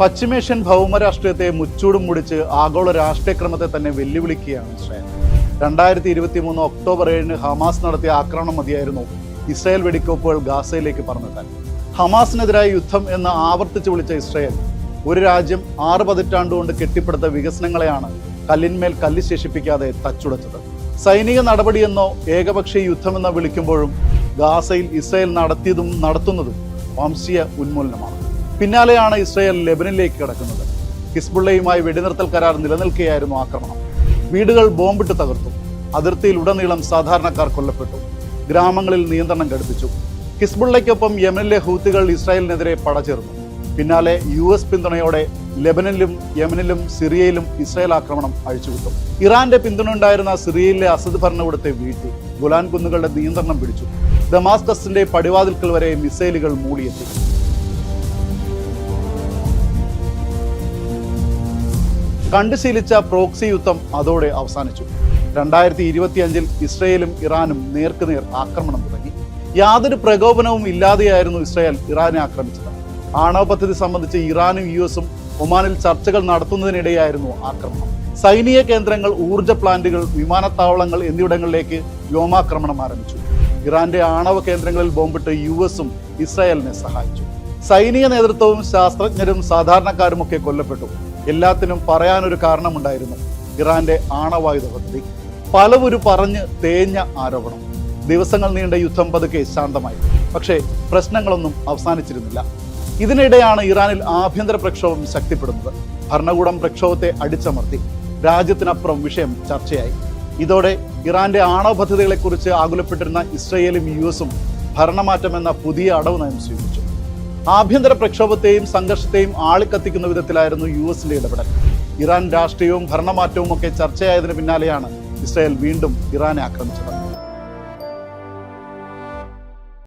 പശ്ചിമേഷ്യൻ ഭൗമരാഷ്ട്രീയത്തെ മുച്ചൂടും മുടിച്ച് ആഗോള രാഷ്ട്രീയക്രമത്തെ തന്നെ വെല്ലുവിളിക്കുകയാണ് ഇസ്രായേൽ. 2023 ഒക്ടോബർ 7 ഹമാസ് നടത്തിയ ആക്രമണം മതിയായിരുന്നു ഇസ്രായേൽ വെടിക്കോപ്പുകൾ ഗാസയിലേക്ക് പറഞ്ഞിട്ടാൽ. ഹമാസിനെതിരായ യുദ്ധം എന്ന് ആവർത്തിച്ച് വിളിച്ച ഇസ്രായേൽ ഒരു രാജ്യം 6 പതിറ്റാണ്ടുകൊണ്ട് കെട്ടിപ്പടുത്ത വികസനങ്ങളെയാണ് കല്ലിന്മേൽ കല്ല് ശേഷിപ്പിക്കാതെ തച്ചുടച്ചത്. സൈനിക നടപടിയെന്നോ ഏകപക്ഷീയ യുദ്ധമെന്നോ വിളിക്കുമ്പോഴും ഗാസയിൽ ഇസ്രായേൽ നടത്തിയതും നടത്തുന്നതും വംശീയ ഉന്മൂലനമാണ്. പിന്നാലെയാണ് ഇസ്രായേൽ ലെബനനിലേക്ക് കടക്കുന്നത്. ഹിസ്ബുള്ളയുമായി വെടിനിർത്തൽ കരാർ നിലനിൽക്കുകയായിരുന്നു ആക്രമണം. വീടുകൾ ബോംബിട്ട് തകർത്തു. അതിർത്തിയിൽ ഉടനീളം സാധാരണക്കാർ കൊല്ലപ്പെട്ടു. ഗ്രാമങ്ങളിൽ നിയന്ത്രണം ഘടിപ്പിച്ചു. ഹിസ്ബുള്ളയ്ക്കൊപ്പം യമനിലെ ഹൂത്തികൾ ഇസ്രായേലിനെതിരെ പടചേർന്നു. പിന്നാലെ US പിന്തുണയോടെ ലെബനനിലും യമനിലും സിറിയയിലും ഇസ്രായേൽ ആക്രമണം അഴിച്ചുവിട്ടു. ഇറാന്റെ പിന്തുണ ഉണ്ടായിരുന്ന സിറിയയിലെ അസദ് ഭരണകൂടത്തെ വീഴ്ത്തി. ഗോലാൻ കുന്നുകളുടെ നിയന്ത്രണം പിടിച്ചു. ദമാസ്കസിന്റെ പടിവാതിൽക്കൽ വരെ മിസൈലുകൾ മൂടിയെത്തി. കണ്ടുശീലിച്ച പ്രോക്സി യുദ്ധം അതോടെ അവസാനിച്ചു. 2025 ഇസ്രായേലും ഇറാനും നേർക്കുനേർ ആക്രമണം തുടങ്ങി. യാതൊരു പ്രകോപനവും ഇല്ലാതെയായിരുന്നു ഇസ്രായേൽ ഇറാനെ ആക്രമിച്ചത്. ആണവ പദ്ധതി സംബന്ധിച്ച് ഇറാനും US ഒമാനിൽ ചർച്ചകൾ നടത്തുന്നതിനിടെയായിരുന്നു ആക്രമണം. സൈനിക കേന്ദ്രങ്ങൾ, ഊർജ്ജ പ്ലാന്റുകൾ, വിമാനത്താവളങ്ങൾ എന്നിവിടങ്ങളിലേക്ക് വ്യോമാക്രമണം ആരംഭിച്ചു. ഇറാന്റെ ആണവ കേന്ദ്രങ്ങളിൽ ബോംബിട്ട് US ഇസ്രായേലിനെ സഹായിച്ചു. സൈനിക നേതൃത്വവും ശാസ്ത്രജ്ഞരും സാധാരണക്കാരുമൊക്കെ കൊല്ലപ്പെട്ടു. എല്ലാത്തിനും പറയാനൊരു കാരണമുണ്ടായിരുന്നു: ഇറാന്റെ ആണവായുധ പദ്ധതി. പലവരു പറഞ്ഞ് തേഞ്ഞ ആരോപണം. ദിവസങ്ങൾ നീണ്ട യുദ്ധം പതുക്കെ ശാന്തമായി. പക്ഷേ പ്രശ്നങ്ങളൊന്നും അവസാനിച്ചിരുന്നില്ല. ഇതിനിടെയാണ് ഇറാനിൽ ആഭ്യന്തര പ്രക്ഷോഭം ശക്തിപ്പെടുന്നത്. ഭരണകൂടം പ്രക്ഷോഭത്തെ അടിച്ചമർത്തി. രാജ്യത്തിനപ്പുറം വിഷയം ചർച്ചയായി. ഇതോടെ ഇറാന്റെ ആണവ പദ്ധതികളെക്കുറിച്ച് ആകുലപ്പെട്ടിരുന്ന ഇസ്രായേലും US ഭരണമാറ്റം എന്ന പുതിയ അടവ് നയം സ്വീകരിച്ചു. ആഭ്യന്തര പ്രക്ഷോഭത്തെയും സംഘർഷത്തെയും ആളിക്കത്തിക്കുന്ന വിധത്തിലായിരുന്നു US ഇടപെടൽ. ഇറാൻ രാഷ്ട്രീയവും ഭരണമാറ്റവും ഒക്കെ ചർച്ചയായതിനു പിന്നാലെയാണ് ഇസ്രായേൽ വീണ്ടും ഇറാനെ ആക്രമിച്ചത്.